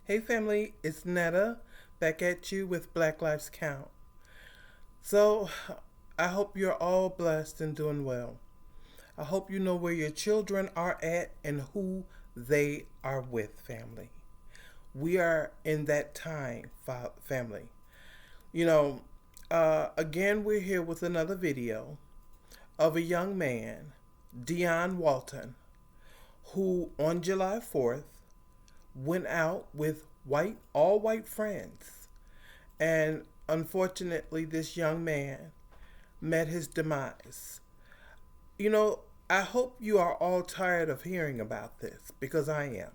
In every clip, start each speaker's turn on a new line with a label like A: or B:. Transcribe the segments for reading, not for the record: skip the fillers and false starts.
A: Hey family, it's Netta back at you with Black Lives Count. So, I hope you're all blessed and doing well. I hope you know where your children are at and who they are with, family. We are in that time, family. Again, we're here with another video of a young man, Deion Walton, who on July 4th went out with all white friends. And unfortunately, this young man met his demise. I hope you are all tired of hearing about this, because I am.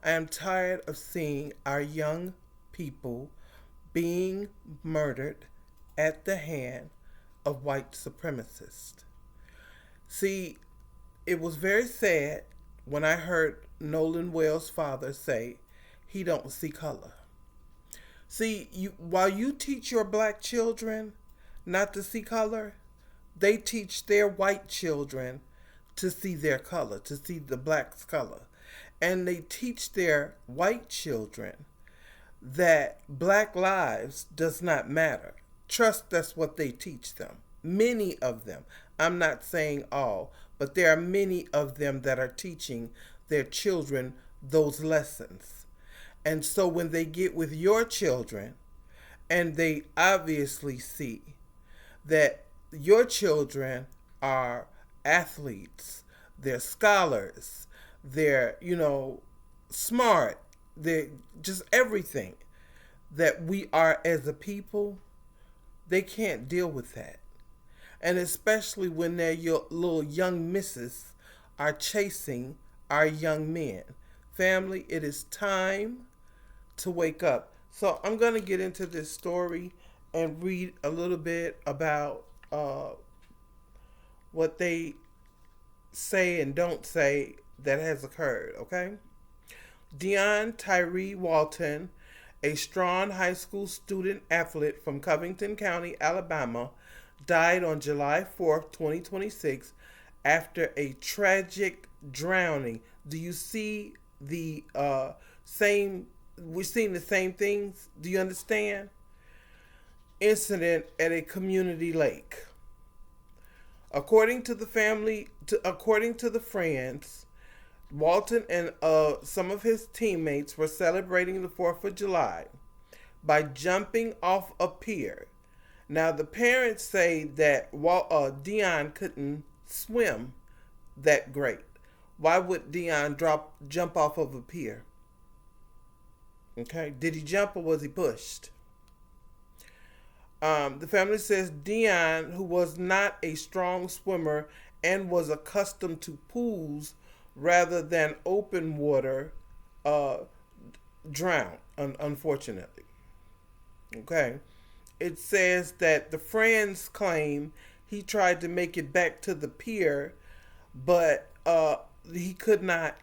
A: I am tired of seeing our young people being murdered at the hand of white supremacists. See, it was very sad when I heard Nolan Well's father say he don't see color. See, while you teach your black children not to see color, they teach their white children to see their color, to see the black's color. And they teach their white children that black lives does not matter. Trust, that's what they teach them. Many of them. I'm not saying all, but there are many of them that are teaching their children those lessons. And so when they get with your children, and they obviously see that your children are athletes, they're scholars, they're, smart, they're just everything that we are as a people, they can't deal with that. And especially when their little young misses are chasing our young men. Family, it is time to wake up. So I'm going to get into this story and read a little bit about what they say and don't say that has occurred, okay? Deion Tyrie Walton, a Straughn High School student athlete from Covington County, Alabama, died on July 4th, 2026 after a tragic drowning. Do you see the same, we're seeing the same things? Do you understand? Incident at a community lake. According to the friends, Walton and some of his teammates were celebrating the 4th of July by jumping off a pier. Now, the parents say that Deion couldn't swim that great. Why would Deion jump off of a pier? Okay, did he jump or was he pushed? The family says Deion, who was not a strong swimmer and was accustomed to pools rather than open water, drowned, unfortunately. Okay. It says that the friends claim he tried to make it back to the pier, but he could not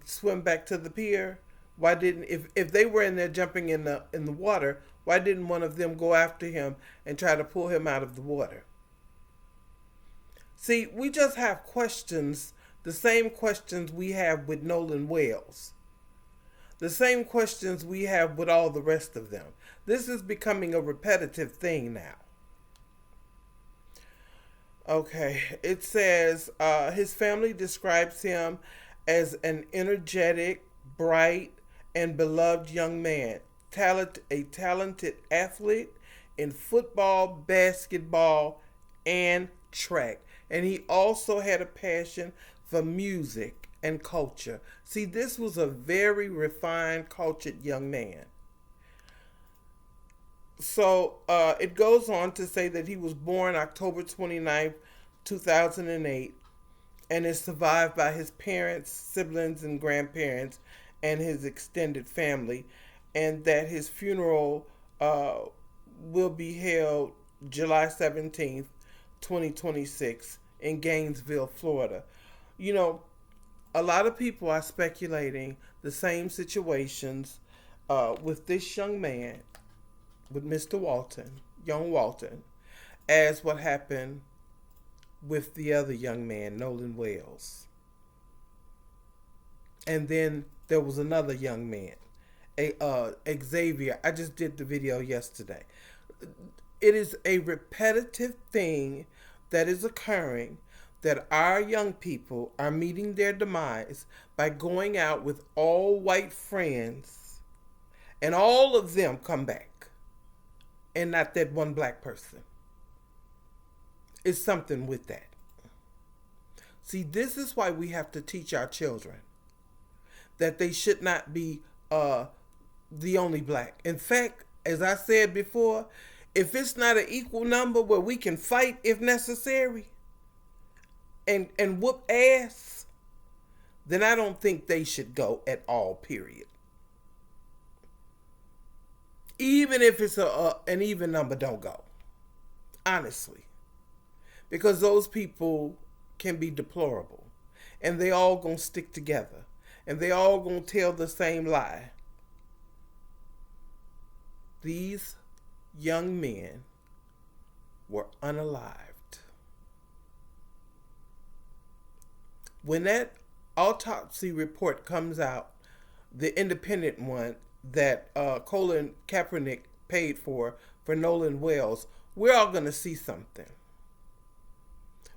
A: swim back to the pier. Why didn't, if they were in there jumping in the water, why didn't one of them go after him and try to pull him out of the water? See, we just have questions, the same questions we have with Nolan Wells. The same questions we have with all the rest of them. This is becoming a repetitive thing now. Okay, it says his family describes him as an energetic, bright, and beloved young man. A talented athlete in football, basketball, and track. And he also had a passion for music and culture. See, this was a very refined, cultured young man. So it goes on to say that he was born October 29th, 2008, and is survived by his parents, siblings, and grandparents, and his extended family, and that his funeral will be held July 17th, 2026, in Gainesville, Florida. You know, a lot of people are speculating the same situations with this young man, with Mr. Walton, young Walton, as what happened with the other young man, Nolan Wells. And then there was another young man, Xavier. I just did the video yesterday. It is a repetitive thing that is occurring, that our young people are meeting their demise by going out with all white friends, and all of them come back, and not that one black person. It's something with that. See, this is why we have to teach our children that they should not be the only black. In fact, as I said before, if it's not an equal number where we can fight if necessary and whoop ass, then I don't think they should go at all, period. Even if it's an even number, don't go. Honestly. Because those people can be deplorable. And they all gonna stick together. And they all gonna tell the same lie. These young men were unalived. When that autopsy report comes out, the independent one that Colin Kaepernick paid for Nolan Wells, we're all going to see something.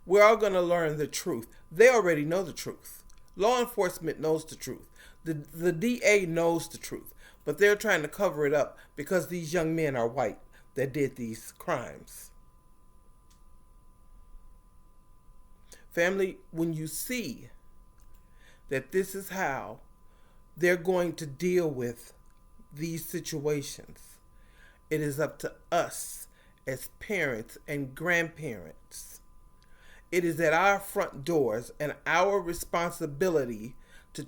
A: We're all going to learn the truth. They already know the truth. Law enforcement knows the truth. The DA knows the truth. But they're trying to cover it up because these young men are white that did these crimes. Family, when you see that this is how they're going to deal with these situations, it is up to us as parents and grandparents. It is at our front doors and our responsibility to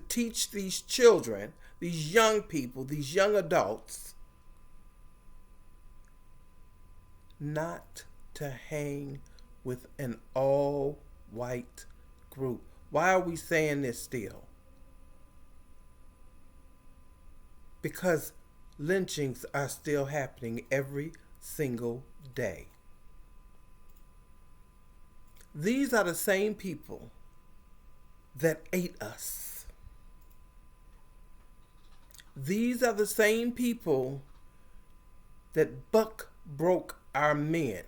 A: teach these children, these young people, these young adults, not to hang with an all-white group. Why are we saying this still? Because lynchings are still happening every single day. These are the same people that ate us. These are the same people that buck broke our men.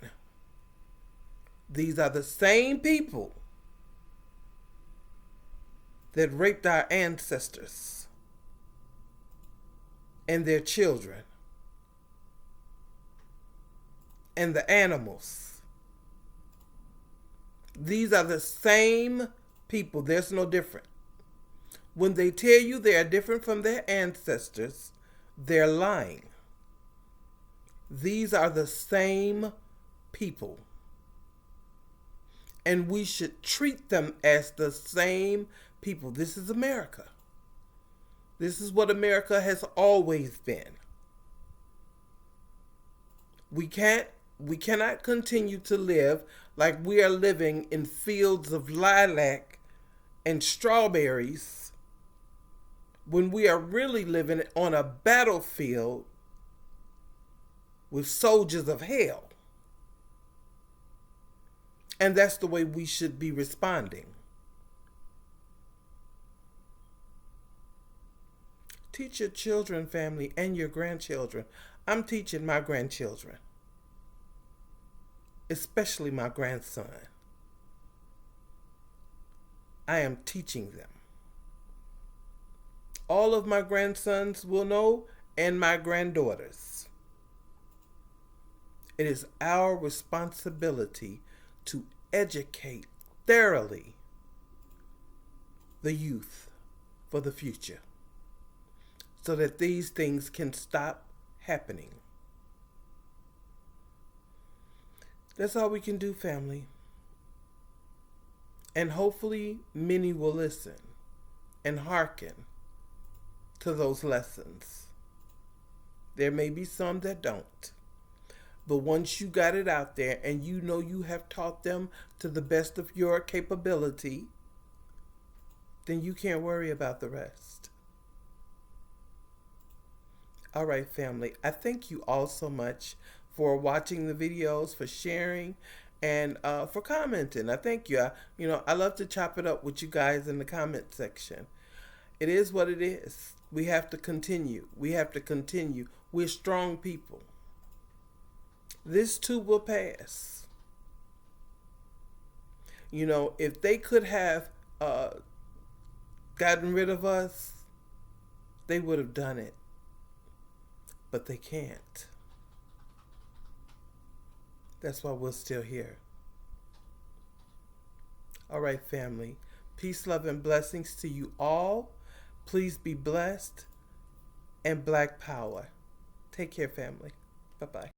A: These are the same people that raped our ancestors and their children and the animals. These are the same people. There's no different. When they tell you they are different from their ancestors, they're lying. These are the same people. And we should treat them as the same people. This is America. This is what America has always been. We cannot continue to live like we are living in fields of lilac and strawberries when we are really living on a battlefield with soldiers of hell. And that's the way we should be responding. Teach your children, family, and your grandchildren. I'm teaching my grandchildren, especially my grandson. I am teaching them. all of my grandsons will know and my granddaughters. It is our responsibility to educate thoroughly the youth for the future so that these things can stop happening. That's all we can do, family. And hopefully many will listen and hearken to those lessons. There may be some that don't. But once you got it out there and you know you have taught them to the best of your capability, then you can't worry about the rest. All right, family. I thank you all so much for watching the videos, for sharing, and for commenting. I thank you. I love to chop it up with you guys in the comment section. It is what it is. We have to continue. We have to continue. We're strong people. This too will pass. If they could have gotten rid of us, they would have done it. But they can't. That's why we're still here. All right, family. Peace, love, and blessings to you all. Please be blessed. And Black Power. Take care, family. Bye-bye.